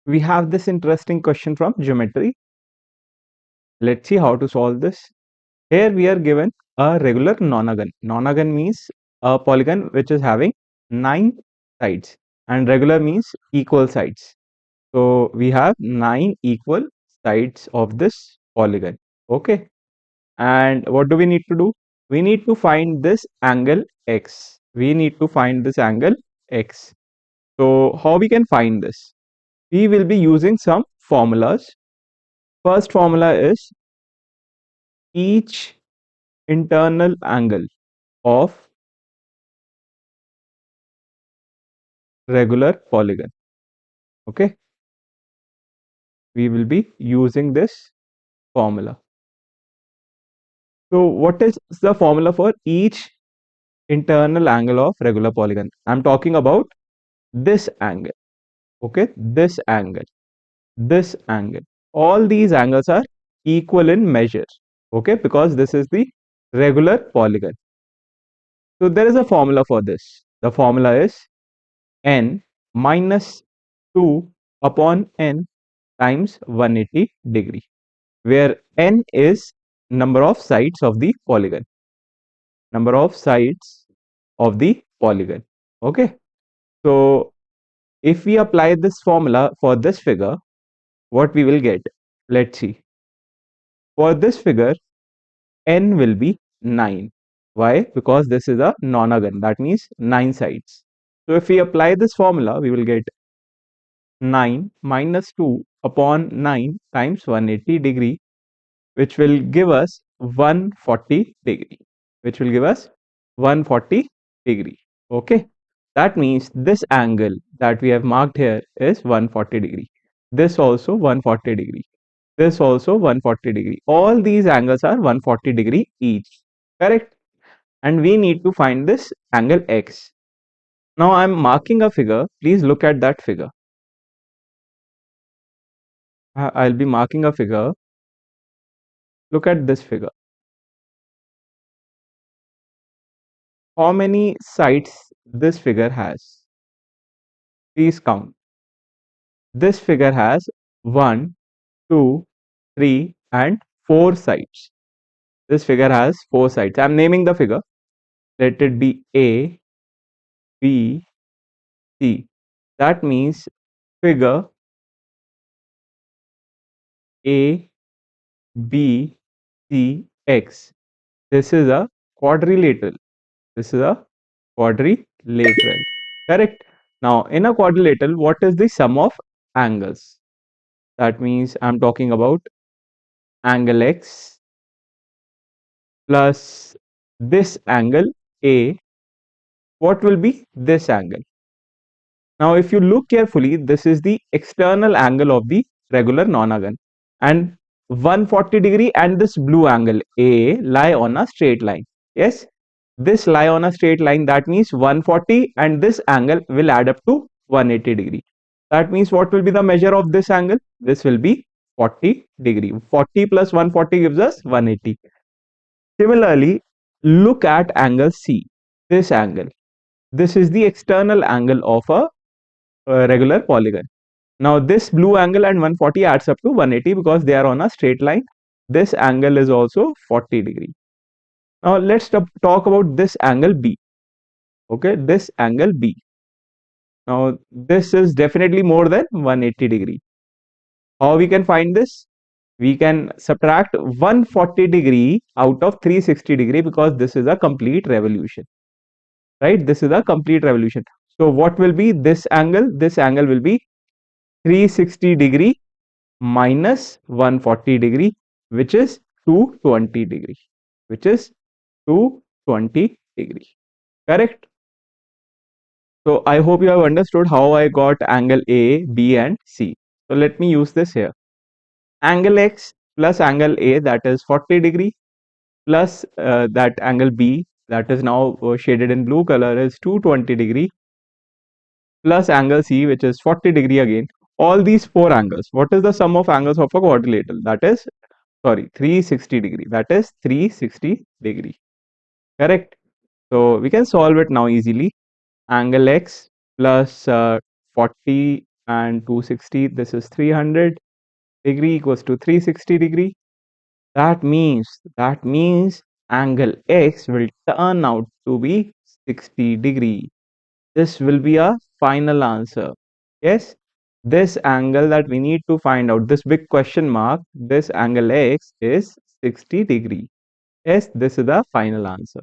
We have this interesting question from geometry. Let's see how to solve this. Here we are given a regular nonagon. Nonagon means a polygon which is having 9 sides, and regular means equal sides. So we have 9 equal sides of this polygon. Okay. And what do we need to do? We need to find this angle x. We need to find this angle x. So how we can find this? We will be using some formulas. First formula is each internal angle of regular polygon. Okay, we will be using this formula. So what is the formula for each internal angle of regular polygon? I'm talking about this angle. Okay, this angle, this angle. All these angles are equal in measure. Okay, because this is the regular polygon. So there is a formula for this. The formula is n minus 2 upon n times 180 degree, where n is number of sides of the polygon. Number of sides of the polygon. Okay. So if we apply this formula for this figure, what we will get? Let's see. For this figure, n will be 9. Why? Because this is a nonagon. That means 9 sides. So if we apply this formula, we will get 9 minus 2 upon 9 times 180 degree, which will give us 140 degree, which will give us 140 degree. Okay, that means this angle that we have marked here is 140 degree. This also 140 degree. This also 140 degree. All these angles are 140 degree each. Correct? And we need to find this angle x. Now I am marking a figure. Please look at that figure. I'll be marking a figure. Look at this figure. How many sides this figure has? Please count. This figure has 1, 2, 3 and 4 sides. This figure has 4 sides. I am naming the figure. Let it be A, B, C. That means figure A, B, C, X. This is a quadrilateral. This is a quadrilateral. Correct? Now, in a quadrilateral, what is the sum of angles? That means I'm talking about angle X plus this angle A. What will be this angle? Now, if you look carefully, this is the external angle of the regular nonagon, and 140 degree and this blue angle A lie on a straight line. Yes, this lie on a straight line. That means 140 and this angle will add up to 180 degree. That means what will be the measure of this angle? This will be 40 degree. 40 plus 140 gives us 180. Similarly, look at angle C. This angle. This is the external angle of a regular polygon. Now this blue angle and 140 adds up to 180 because they are on a straight line. This angle is also 40 degree. Now let's talk about this angle B. Okay, this angle B. Now this is definitely more than 180 degree. How we can find this? We can subtract 140 degree out of 360 degree because this is a complete revolution. Right? This is a complete revolution. So what will be this angle? This angle will be 360 degree minus 140 degree, which is 220 degree, which is 220 degree. Correct? So I hope you have understood how I got angle A, B and C. So let me use this here. Angle X plus angle A, that is 40 degree, plus that angle B, that is now shaded in blue color, is 220 degree, plus angle C, which is 40 degree again. All these 4 angles. What is the sum of angles of a quadrilateral? That is, sorry, 360 degree. That is 360 degree. Correct? So we can solve it now easily. Angle X plus 40 and 260, this is 300 degree equals to 360 degree. That means angle X will turn out to be 60 degree. This will be a final answer. Yes, this angle that we need to find out, this big question mark, this angle X is 60 degree. Yes, this is the final answer.